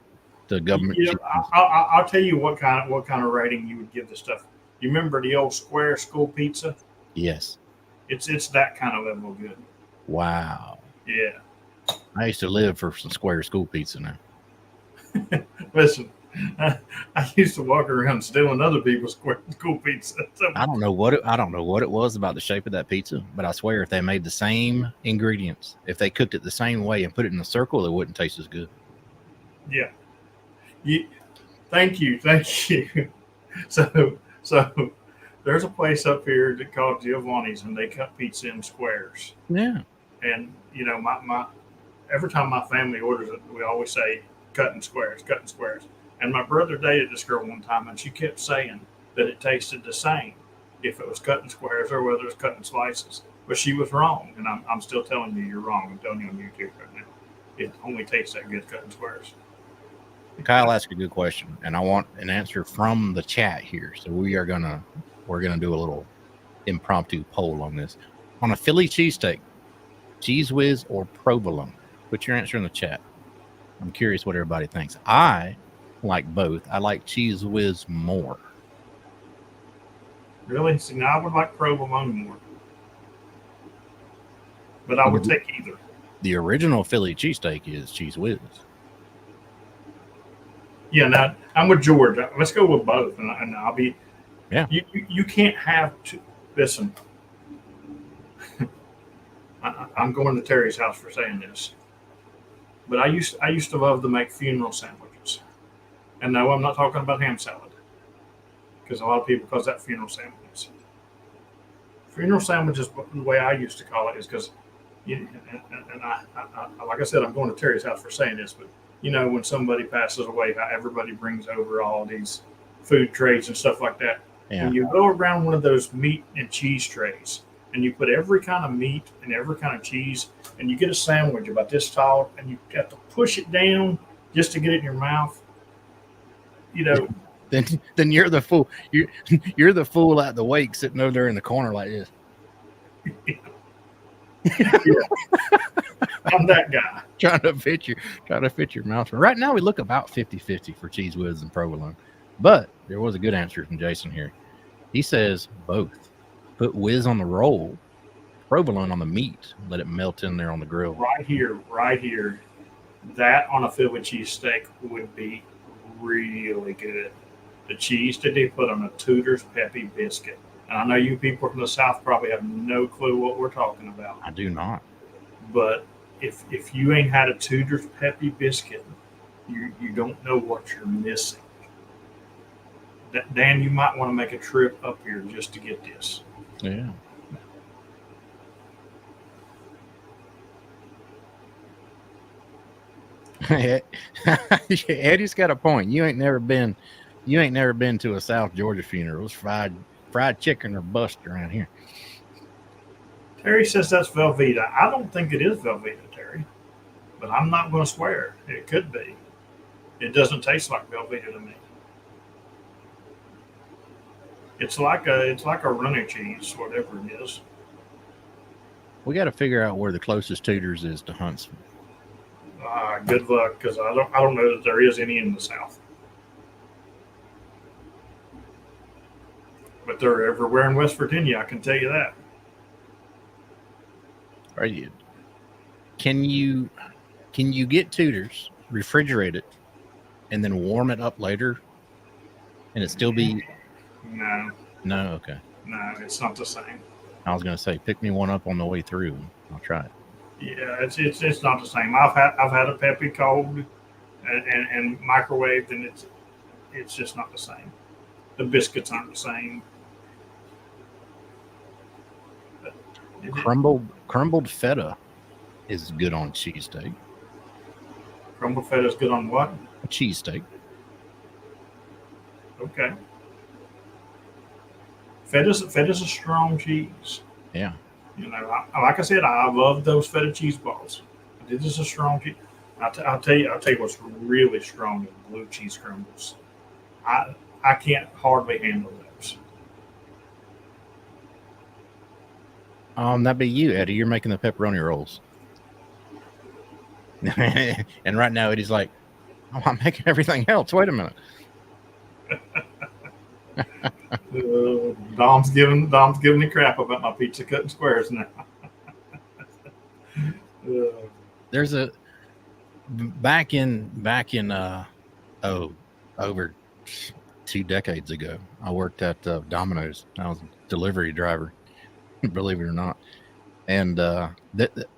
to government cheese. I'll tell you what kind of rating you would give the stuff. You remember the old square school pizza? Yes. It's that kind of level good. Wow. Yeah. I used to live for some square school pizza now. Listen, I used to walk around stealing other people's square school pizza. I don't know what it was about the shape of that pizza, but I swear if they made the same ingredients, if they cooked it the same way and put it in a circle, it wouldn't taste as good. Yeah. Thank you. So there's a place up here called Giovanni's, and they cut pizza in squares. Yeah. And my every time my family orders it, we always say cutting squares. And my brother dated this girl one time, and she kept saying that it tasted the same if it was cut in squares or whether it was cut in slices. But she was wrong, and I'm still telling you you're wrong. I'm telling you on YouTube right now. It only tastes that good cut in squares. Kyle asked a good question, and I want an answer from the chat here. So we're gonna do a little impromptu poll on this. On a Philly cheesesteak, Cheese Whiz or provolone? Put your answer in the chat. I'm curious what everybody thinks. I like both. I like Cheese Whiz more. Really? See, now I would like provolone more. But I would take either. The original Philly cheesesteak is Cheese Whiz. Yeah, now I'm with George. Let's go with both, and I'll be. Yeah. You can't have to listen. I'm going to Terry's house for saying this, but I used to love to make funeral sandwiches, and no, I'm not talking about ham salad, because a lot of people call that funeral sandwiches. Funeral sandwiches, the way I used to call it, is because, and I, like I said, I'm going to Terry's house for saying this, but when somebody passes away, how everybody brings over all these food trays and stuff like that. Yeah. When you go around one of those meat and cheese trays, and you put every kind of meat and every kind of cheese, and you get a sandwich about this tall, and you have to push it down just to get it in your mouth, Then you're the fool. You're the fool at the wake, sitting over there in the corner like this. I'm that guy. trying to fit your mouth. Right now we look about 50-50 for Cheese Whiz and provolone. But there was a good answer from Jason here. He says both. Put whiz on the roll, provolone on the meat, let it melt in there on the grill. Right here. That on a Philly cheesesteak would be really good. The cheese that they put on a Tudor's Peppy biscuit. And I know you people from the South probably have no clue what we're talking about. I do not. But if you ain't had a Tudor's Peppy biscuit, you don't know what you're missing. Dan, you might want to make a trip up here just to get this. Yeah. Eddie's got a point. You ain't never been to a South Georgia funeral. It's fried chicken or bust around here. Terry says that's Velveeta. I don't think it is Velveeta, Terry, but I'm not going to swear. It could be. It doesn't taste like Velveeta to me. It's like a runny cheese, whatever it is. We got to figure out where the closest Tudor's is to Huntsville. Good luck, because I don't know that there is any in the South, but they're everywhere in West Virginia. I can tell you that. Are you? Can you get Tudor's, refrigerate it, and then warm it up later, and it still be? No. Okay. No, it's not the same. I was gonna say, pick me one up on the way through. I'll try it. Yeah, it's not the same. I've had a Peppy cold and microwaved, and it's just not the same. The biscuits aren't the same. Crumbled feta is good on cheesesteak. Crumbled feta is good on what? A cheesesteak. Okay. Feta's a strong cheese. Yeah. Like I said, I love those feta cheese balls. This is a strong cheese. I'll tell you what's really strong is blue cheese crumbles. I can't hardly handle those. That'd be you, Eddie. You're making the pepperoni rolls. And right now Eddie's like, oh, I'm making everything else. Wait a minute. Dom's giving me crap about my pizza cutting squares now. There's a back in over 2 decades ago, I worked at Domino's. I was a delivery driver, believe it or not. And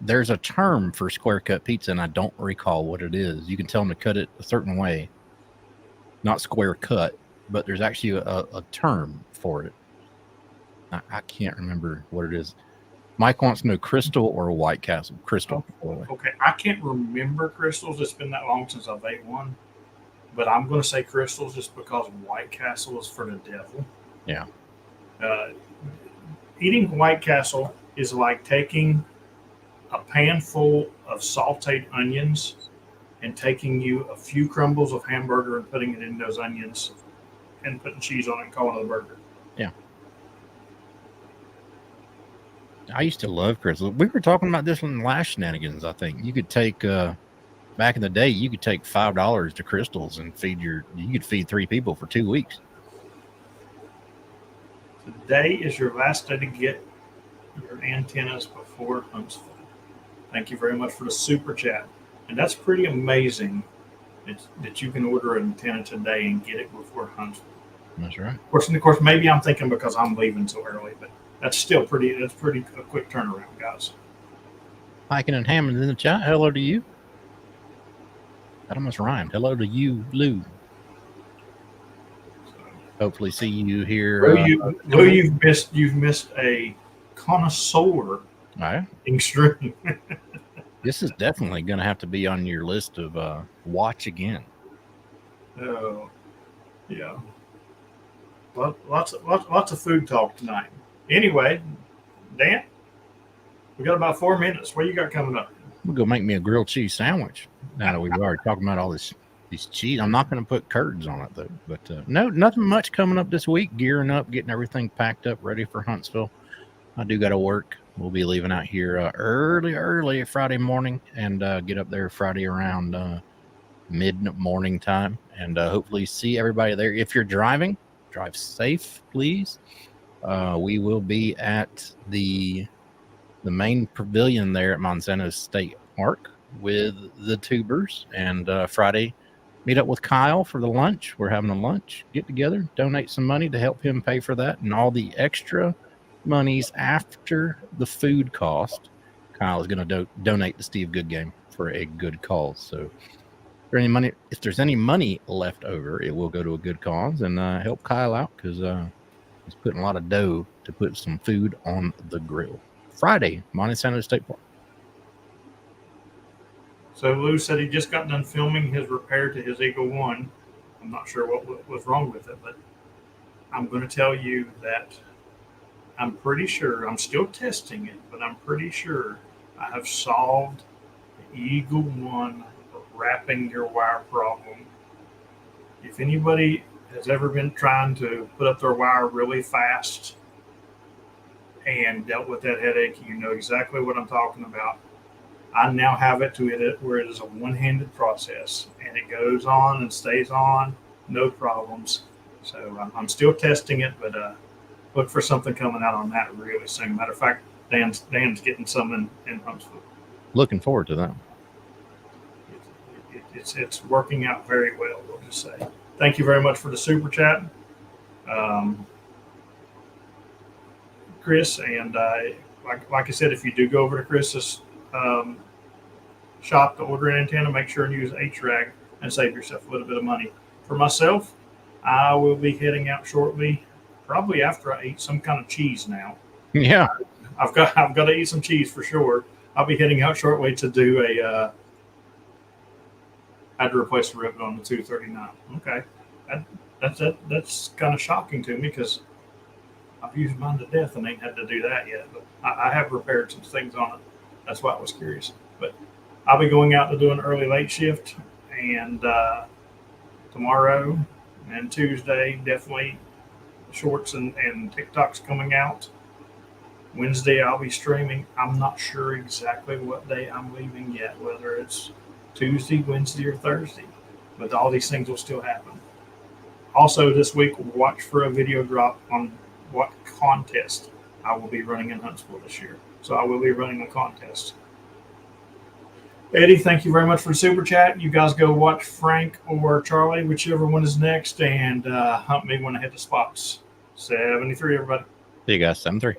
there's a term for square cut pizza, and I don't recall what it is. You can tell them to cut it a certain way, not square cut, but there's actually a term for it. I can't remember what it is. Mike wants to know Crystal or White Castle. Crystal. Okay, I can't remember Crystals. It's been that long since I've ate one. But I'm going to say Crystals just because White Castle is for the devil. Yeah. Eating White Castle is like taking a pan full of sauteed onions and taking you a few crumbles of hamburger and putting it in those onions and putting cheese on it and calling it a burger. Yeah. I used to love Crystals. We were talking about this in the last Shenanigans, I think. You could take, back in the day, you could take $5 to Crystals and you could feed 3 people for 2 weeks. Today is your last day to get your antennas before Huntsville. Thank you very much for the super chat. And that's pretty amazing that you can order an antenna today and get it before Huntsville. That's right. Of course, maybe I'm thinking because I'm leaving so early, but that's still pretty a quick turnaround, guys. Hiking and Hammond in the chat. Hello to you. That almost rhymed. Hello to you, Lou. So, hopefully see you here. You've missed a connoisseur extreme. This is definitely going to have to be on your list of watch again. Oh, yeah. Lots of food talk tonight. Anyway, Dan, we got about 4 minutes. What you got coming up? We'll go make me a grilled cheese sandwich. Now that we've already talked about all these cheese, I'm not going to put curds on it though. But no, nothing much coming up this week. Gearing up, getting everything packed up, ready for Huntsville. I do got to work. We'll be leaving out here early Friday morning and get up there Friday around mid-morning time and hopefully see everybody there. If you're driving, drive safe, please. We will be at the main pavilion there at Monsanto State Park with the tubers. And Friday, meet up with Kyle for the lunch. We're having a lunch, get together, donate some money to help him pay for that. And all the extra monies after the food cost, Kyle is going to donate to Steve Goodgame for a good cause. So if there's any money left over, it will go to a good cause and help Kyle out because he's putting a lot of dough to put some food on the grill. Friday, Monsanto State Park. So Lou said he just got done filming his repair to his Eagle One. I'm not sure what was wrong with it, but I'm going to tell you that I'm pretty sure, I'm still testing it, but I'm pretty sure I have solved the Eagle One wrapping your wire problem. If anybody has ever been trying to put up their wire really fast and dealt with that headache, you know exactly what I'm talking about. I now have it to it where it is a one-handed process and it goes on and stays on, no problems. So I'm still testing it, but look for something coming out on that really soon. Matter of fact, Dan's getting some in Huntsville. Looking forward to that. It's working out very well, we'll just say. Thank you very much for the super chat, Chris. And like I said, if you do go over to Chris's shop to order an antenna, make sure and use HRAG and save yourself a little bit of money. For myself, I will be heading out shortly, probably after I eat some kind of cheese now. Yeah. I've got to eat some cheese for sure. I'll be heading out shortly to do I had to replace the rivet on the 239. Okay. That's kind of shocking to me because I've used mine to death and ain't had to do that yet. But I have repaired some things on it. That's why I was curious. But I'll be going out to do an early late shift, and tomorrow and Tuesday definitely shorts and TikToks coming out. Wednesday I'll be streaming. I'm not sure exactly what day I'm leaving yet, whether it's Tuesday, Wednesday, or Thursday, but all these things will still happen. Also this week, watch for a video drop on what contest I will be running in Huntsville this year. So I will be running a contest. Eddie, thank you very much for the super chat. You guys go watch Frank or Charlie, whichever one is next, and hunt me when I hit the spots. 73, everybody. See you guys, 73.